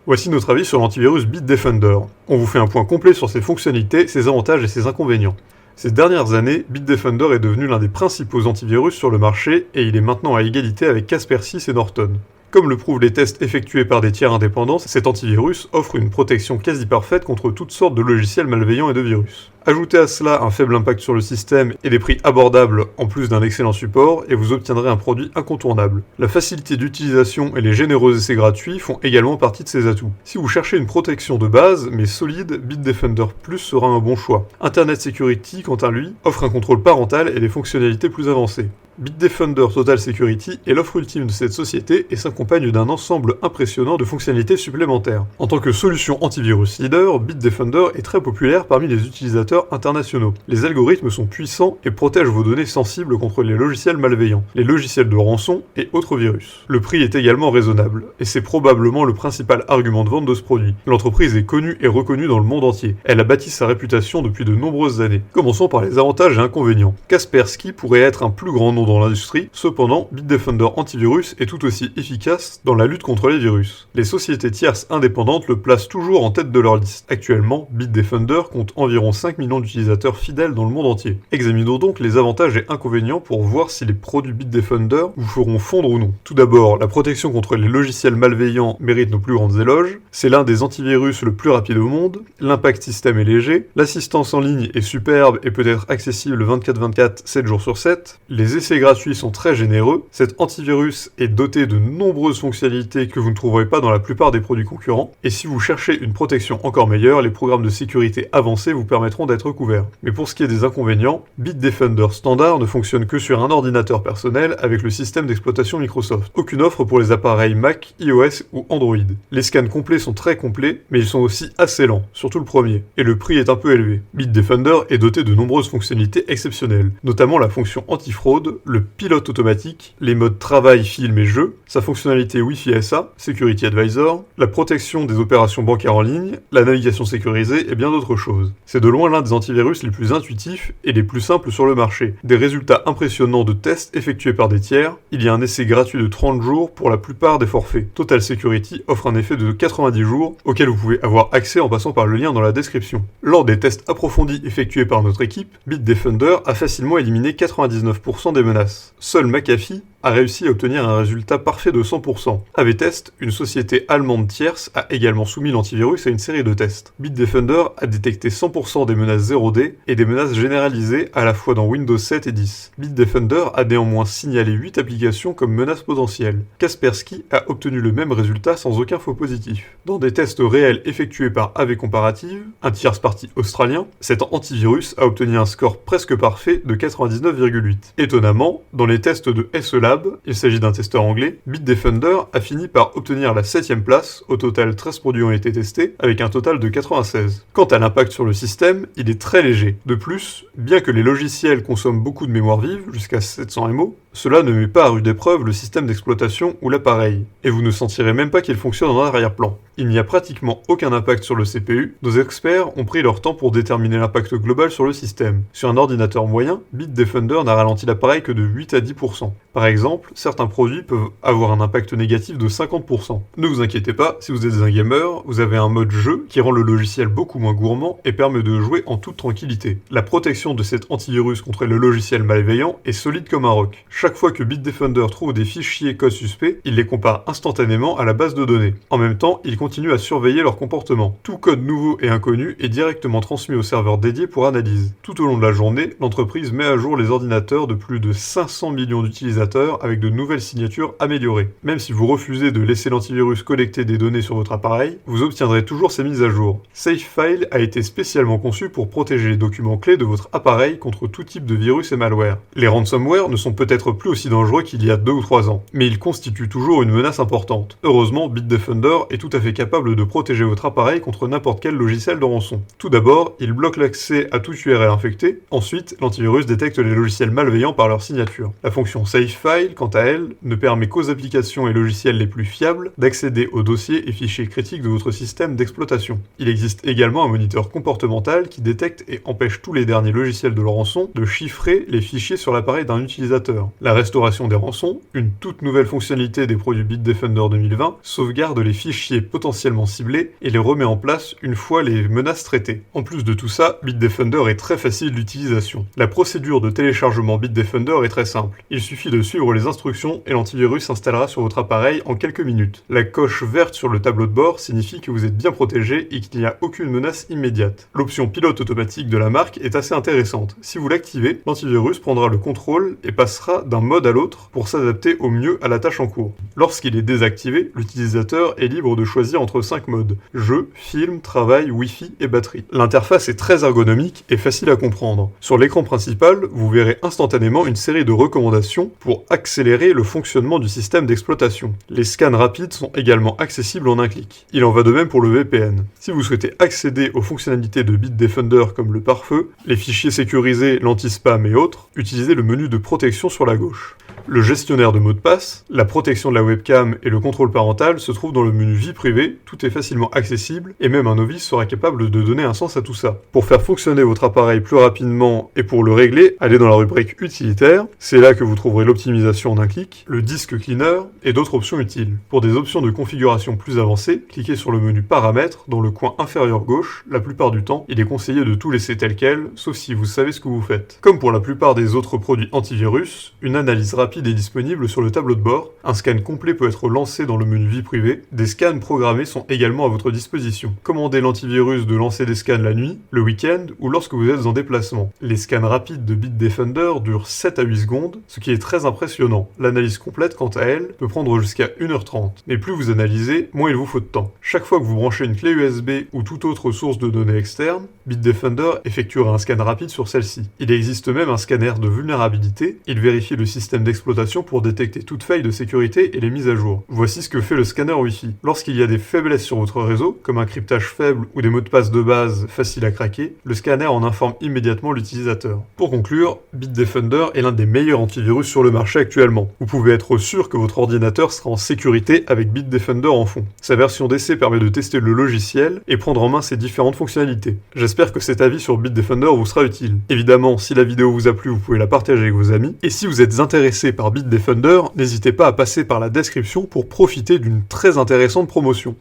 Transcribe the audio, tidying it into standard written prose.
Voici notre avis sur l'antivirus Bitdefender. On vous fait un point complet sur ses fonctionnalités, ses avantages et ses inconvénients. Ces dernières années, Bitdefender est devenu l'un des principaux antivirus sur le marché et il est maintenant à égalité avec Kaspersky et Norton. Comme le prouvent les tests effectués par des tiers indépendants, cet antivirus offre une protection quasi parfaite contre toutes sortes de logiciels malveillants et de virus. Ajoutez à cela un faible impact sur le système et des prix abordables en plus d'un excellent support et vous obtiendrez un produit incontournable. La facilité d'utilisation et les généreux essais gratuits font également partie de ses atouts. Si vous cherchez une protection de base mais solide, Bitdefender Plus sera un bon choix. Internet Security, quant à lui, offre un contrôle parental et des fonctionnalités plus avancées. Bitdefender Total Security est l'offre ultime de cette société et s'accompagne d'un ensemble impressionnant de fonctionnalités supplémentaires. En tant que solution antivirus leader, Bitdefender est très populaire parmi les utilisateurs internationaux. Les algorithmes sont puissants et protègent vos données sensibles contre les logiciels malveillants, les logiciels de rançon et autres virus. Le prix est également raisonnable, et c'est probablement le principal argument de vente de ce produit. L'entreprise est connue et reconnue dans le monde entier. Elle a bâti sa réputation depuis de nombreuses années. Commençons par les avantages et inconvénients. Kaspersky pourrait être un plus grand nom dans l'industrie, cependant, Bitdefender Antivirus est tout aussi efficace dans la lutte contre les virus. Les sociétés tierces indépendantes le placent toujours en tête de leur liste. Actuellement, Bitdefender compte environ 5 millions d'utilisateurs fidèles dans le monde entier. Examinons donc les avantages et inconvénients pour voir si les produits Bitdefender vous feront fondre ou non. Tout d'abord, la protection contre les logiciels malveillants mérite nos plus grandes éloges. C'est l'un des antivirus le plus rapide au monde, l'impact système est léger, l'assistance en ligne est superbe et peut être accessible 24/24, 7 jours sur 7, les essais gratuits sont très généreux, cet antivirus est doté de nombreuses fonctionnalités que vous ne trouverez pas dans la plupart des produits concurrents, et si vous cherchez une protection encore meilleure, les programmes de sécurité avancés vous permettront d'être couverts. Mais pour ce qui est des inconvénients, Bitdefender Standard ne fonctionne que sur un ordinateur personnel avec le système d'exploitation Microsoft. Aucune offre pour les appareils Mac, iOS ou Android. Les scans complets sont très complets, mais ils sont aussi assez lents, surtout le premier, et le prix est un peu élevé. Bitdefender est doté de nombreuses fonctionnalités exceptionnelles, notamment la fonction antifraude, le pilote automatique, les modes travail, film et jeu, sa fonctionnalité Wi-Fi SA, Security Advisor, la protection des opérations bancaires en ligne, la navigation sécurisée et bien d'autres choses. C'est de loin l'un des antivirus les plus intuitifs et les plus simples sur le marché. Des résultats impressionnants de tests effectués par des tiers, il y a un essai gratuit de 30 jours pour la plupart des forfaits. Total Security offre un effet de 90 jours auquel vous pouvez avoir accès en passant par le lien dans la description. Lors des tests approfondis effectués par notre équipe, Bitdefender a facilement éliminé 99% des menaces. Seul McAfee a réussi à obtenir un résultat parfait de 100%. AV-Test, une société allemande tierce, a également soumis l'antivirus à une série de tests. Bitdefender a détecté 100% des menaces 0D et des menaces généralisées à la fois dans Windows 7 et 10. Bitdefender a néanmoins signalé 8 applications comme menaces potentielles. Kaspersky a obtenu le même résultat sans aucun faux positif. Dans des tests réels effectués par AV Comparative, un tierce party australien, cet antivirus a obtenu un score presque parfait de 99,8. Étonnamment, dans les tests de SELab, il s'agit d'un testeur anglais, Bitdefender a fini par obtenir la 7ème place, au total 13 produits ont été testés, avec un total de 96. Quant à l'impact sur le système, il est très léger. De plus, bien que les logiciels consomment beaucoup de mémoire vive, jusqu'à 700 MO, cela ne met pas à rude épreuve le système d'exploitation ou l'appareil, et vous ne sentirez même pas qu'il fonctionne en arrière-plan. Il n'y a pratiquement aucun impact sur le CPU, nos experts ont pris leur temps pour déterminer l'impact global sur le système. Sur un ordinateur moyen, Bitdefender n'a ralenti l'appareil que de 8 à 10%. Par exemple, certains produits peuvent avoir un impact négatif de 50%. Ne vous inquiétez pas, si vous êtes un gamer, vous avez un mode jeu qui rend le logiciel beaucoup moins gourmand et permet de jouer en toute tranquillité. La protection de cet antivirus contre le logiciel malveillant est solide comme un roc. Chaque fois que Bitdefender trouve des fichiers code suspects, il les compare instantanément à la base de données. En même temps, il continue à surveiller leur comportement. Tout code nouveau et inconnu est directement transmis au serveur dédié pour analyse. Tout au long de la journée, l'entreprise met à jour les ordinateurs de plus de 500 millions d'utilisateurs avec de nouvelles signatures améliorées. Même si vous refusez de laisser l'antivirus collecter des données sur votre appareil, vous obtiendrez toujours ces mises à jour. SafeFile a été spécialement conçu pour protéger les documents clés de votre appareil contre tout type de virus et malware. Les ransomware ne sont peut-être plus aussi dangereux qu'il y a 2 ou 3 ans, mais ils constituent toujours une menace importante. Heureusement, Bitdefender est tout à fait capable de protéger votre appareil contre n'importe quel logiciel de rançon. Tout d'abord, il bloque l'accès à toute URL infectée, ensuite, l'antivirus détecte les logiciels malveillants par leur signature. La fonction SafeFile, quant à elle, ne permet qu'aux applications et logiciels les plus fiables d'accéder aux dossiers et fichiers critiques de votre système d'exploitation. Il existe également un moniteur comportemental qui détecte et empêche tous les derniers logiciels de rançon de chiffrer les fichiers sur l'appareil d'un utilisateur. La restauration des rançons, une toute nouvelle fonctionnalité des produits Bitdefender 2020, sauvegarde les fichiers potentiellement ciblés et les remet en place une fois les menaces traitées. En plus de tout ça, Bitdefender est très facile d'utilisation. La procédure de téléchargement Bitdefender est très simple. Il suffit de suivre les instructions et l'antivirus s'installera sur votre appareil en quelques minutes. La coche verte sur le tableau de bord signifie que vous êtes bien protégé et qu'il n'y a aucune menace immédiate. L'option pilote automatique de la marque est assez intéressante. Si vous l'activez, l'antivirus prendra le contrôle et passera d'un mode à l'autre pour s'adapter au mieux à la tâche en cours. Lorsqu'il est désactivé, l'utilisateur est libre de choisir entre 5 modes: jeu, film, travail, Wi-Fi et batterie. L'interface est très ergonomique et facile à comprendre. Sur l'écran principal, vous verrez instantanément une série de recommandations pour accélérer le fonctionnement du système d'exploitation. Les scans rapides sont également accessibles en un clic. Il en va de même pour le VPN. Si vous souhaitez accéder aux fonctionnalités de Bitdefender comme le pare-feu, les fichiers sécurisés, l'anti-spam et autres, utilisez le menu de protection sur la gauche. Le gestionnaire de mots de passe, la protection de la webcam et le contrôle parental se trouvent dans le menu vie privée, tout est facilement accessible et même un novice sera capable de donner un sens à tout ça. Pour faire fonctionner votre appareil plus rapidement et pour le régler, allez dans la rubrique utilitaire, c'est là que vous trouverez l'optimisation en un clic, le disque cleaner et d'autres options utiles. Pour des options de configuration plus avancées, cliquez sur le menu paramètres dans le coin inférieur gauche. La plupart du temps, il est conseillé de tout laisser tel quel, sauf si vous savez ce que vous faites. Comme pour la plupart des autres produits antivirus, une analyse rapide est disponible sur le tableau de bord, un scan complet peut être lancé dans le menu vie privée, des scans programmés sont également à votre disposition. Commandez l'antivirus de lancer des scans la nuit, le week-end ou lorsque vous êtes en déplacement. Les scans rapides de Bitdefender durent 7 à 8 secondes, ce qui est très impressionnant. L'analyse complète, quant à elle, peut prendre jusqu'à 1h30. Mais plus vous analysez, moins il vous faut de temps. Chaque fois que vous branchez une clé USB ou toute autre source de données externe, Bitdefender effectuera un scan rapide sur celle-ci. Il existe même un scanner de vulnérabilité, il vérifie le système d'exploitation pour détecter toute faille de sécurité et les mises à jour. Voici ce que fait le scanner Wi-Fi. Lorsqu'il y a des faiblesses sur votre réseau, comme un cryptage faible ou des mots de passe de base faciles à craquer, le scanner en informe immédiatement l'utilisateur. Pour conclure, Bitdefender est l'un des meilleurs antivirus sur le marché actuellement. Vous pouvez être sûr que votre ordinateur sera en sécurité avec Bitdefender en fond. Sa version d'essai permet de tester le logiciel et prendre en main ses différentes fonctionnalités. J'espère que cet avis sur Bitdefender vous sera utile. Évidemment, si la vidéo vous a plu, vous pouvez la partager avec vos amis. Et si vous êtes intéressé par Bitdefender, n'hésitez pas à passer par la description pour profiter d'une très intéressante promotion.